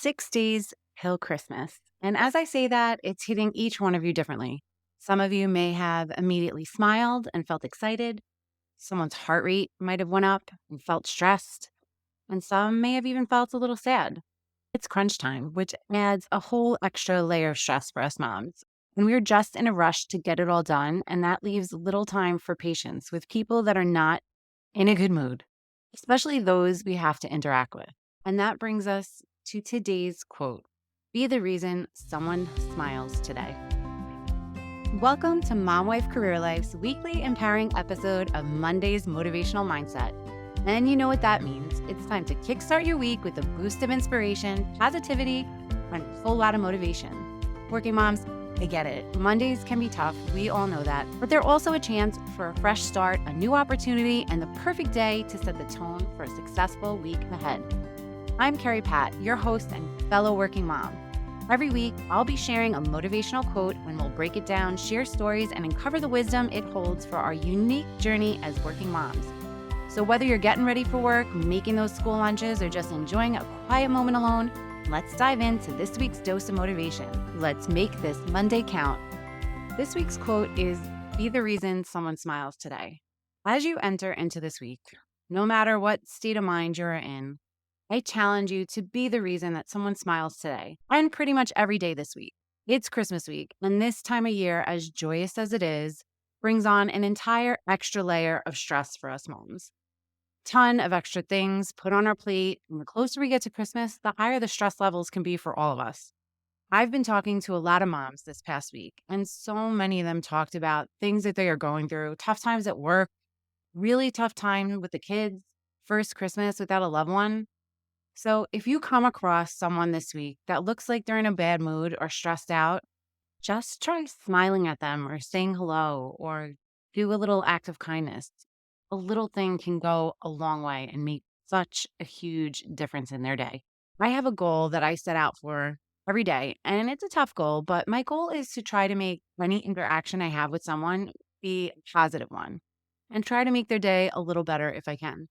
6 days till Christmas. And as I say that, it's hitting each one of you differently. Some of you may have immediately smiled and felt excited. Someone's heart rate might have went up and felt stressed. And some may have even felt a little sad. It's crunch time, which adds a whole extra layer of stress for us moms. And we're just in a rush to get it all done, and that leaves little time for patience with people that are not in a good mood, especially those we have to interact with. And that brings us to today's quote: be the reason someone smiles today. Welcome to Mom Wife Career Life's weekly empowering episode of Monday's Motivational Mindset. And you know what that means. It's time to kickstart your week with a boost of inspiration, positivity, and a whole lot of motivation. Working moms, I get it. Mondays can be tough. We all know that. But they're also a chance for a fresh start, a new opportunity, and the perfect day to set the tone for a successful week ahead. I'm Kerri Pat, your host and fellow working mom. Every week, I'll be sharing a motivational quote and we'll break it down, share stories, and uncover the wisdom it holds for our unique journey as working moms. So whether you're getting ready for work, making those school lunches, or just enjoying a quiet moment alone, let's dive into this week's dose of motivation. Let's make this Monday count. This week's quote is, be the reason someone smiles today. As you enter into this week, no matter what state of mind you're in, I challenge you to be the reason that someone smiles today, and pretty much every day this week. It's Christmas week, and this time of year, as joyous as it is, brings on an entire extra layer of stress for us moms. Ton of extra things put on our plate, and the closer we get to Christmas, the higher the stress levels can be for all of us. I've been talking to a lot of moms this past week, and so many of them talked about things that they are going through, tough times at work, really tough time with the kids, first Christmas without a loved one. So if you come across someone this week that looks like they're in a bad mood or stressed out, just try smiling at them or saying hello or do a little act of kindness. A little thing can go a long way and make such a huge difference in their day. I have a goal that I set out for every day, and it's a tough goal, but my goal is to try to make any interaction I have with someone be a positive one and try to make their day a little better if I can.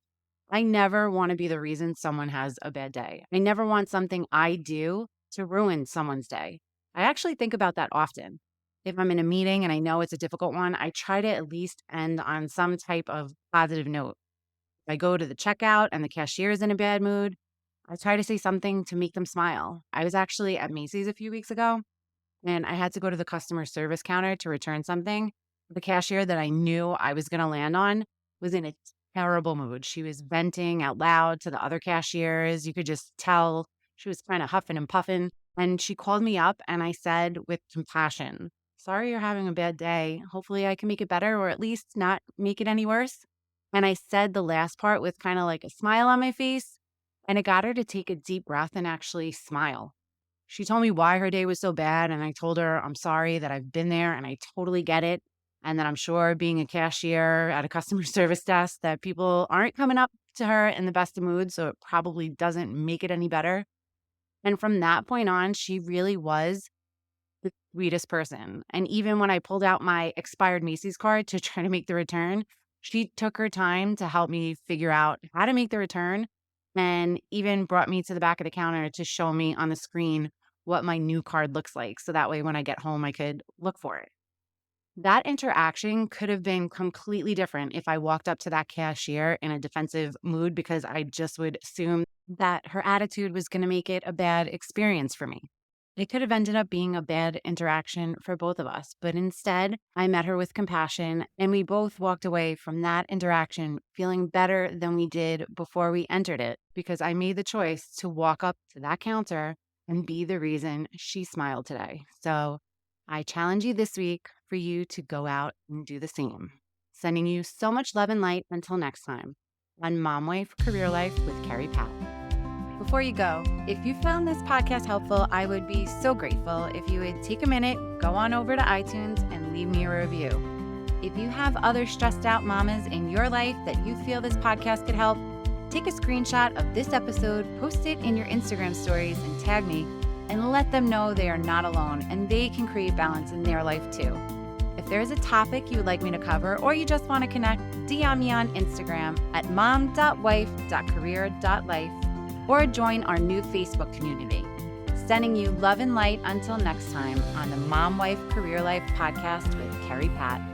I never want to be the reason someone has a bad day. I never want something I do to ruin someone's day. I actually think about that often. If I'm in a meeting and I know it's a difficult one, I try to at least end on some type of positive note. If I go to the checkout and the cashier is in a bad mood, I try to say something to make them smile. I was actually at Macy's a few weeks ago, and I had to go to the customer service counter to return something. The cashier that I knew I was going to land on was in a terrible mood. She was venting out loud to the other cashiers. You could just tell she was kind of huffing and puffing. And she called me up and I said with compassion, sorry you're having a bad day. Hopefully I can make it better or at least not make it any worse. And I said the last part with kind of like a smile on my face. And it got her to take a deep breath and actually smile. She told me why her day was so bad. And I told her, I'm sorry that I've been there and I totally get it. And that I'm sure being a cashier at a customer service desk that people aren't coming up to her in the best of moods, so it probably doesn't make it any better. And from that point on, she really was the sweetest person. And even when I pulled out my expired Macy's card to try to make the return, she took her time to help me figure out how to make the return and even brought me to the back of the counter to show me on the screen what my new card looks like. So that way when I get home, I could look for it. That interaction could have been completely different if I walked up to that cashier in a defensive mood because I just would assume that her attitude was going to make it a bad experience for me. It could have ended up being a bad interaction for both of us, but instead, I met her with compassion and we both walked away from that interaction feeling better than we did before we entered it because I made the choice to walk up to that counter and be the reason she smiled today. So I challenge you this week for you to go out and do the same. Sending you so much love and light until next time on Mom Wife Career Life with Kerri Pat. Before you go, if you found this podcast helpful, I would be so grateful if you would take a minute, go on over to iTunes and leave me a review. If you have other stressed out mamas in your life that you feel this podcast could help, take a screenshot of this episode, post it in your Instagram stories and tag me, and let them know they are not alone and they can create balance in their life too. If there's a topic you would like me to cover or you just want to connect, DM me on Instagram at mom.wife.career.life or join our new Facebook community. Sending you love and light until next time on the Mom Wife Career Life podcast with Kerri Pat.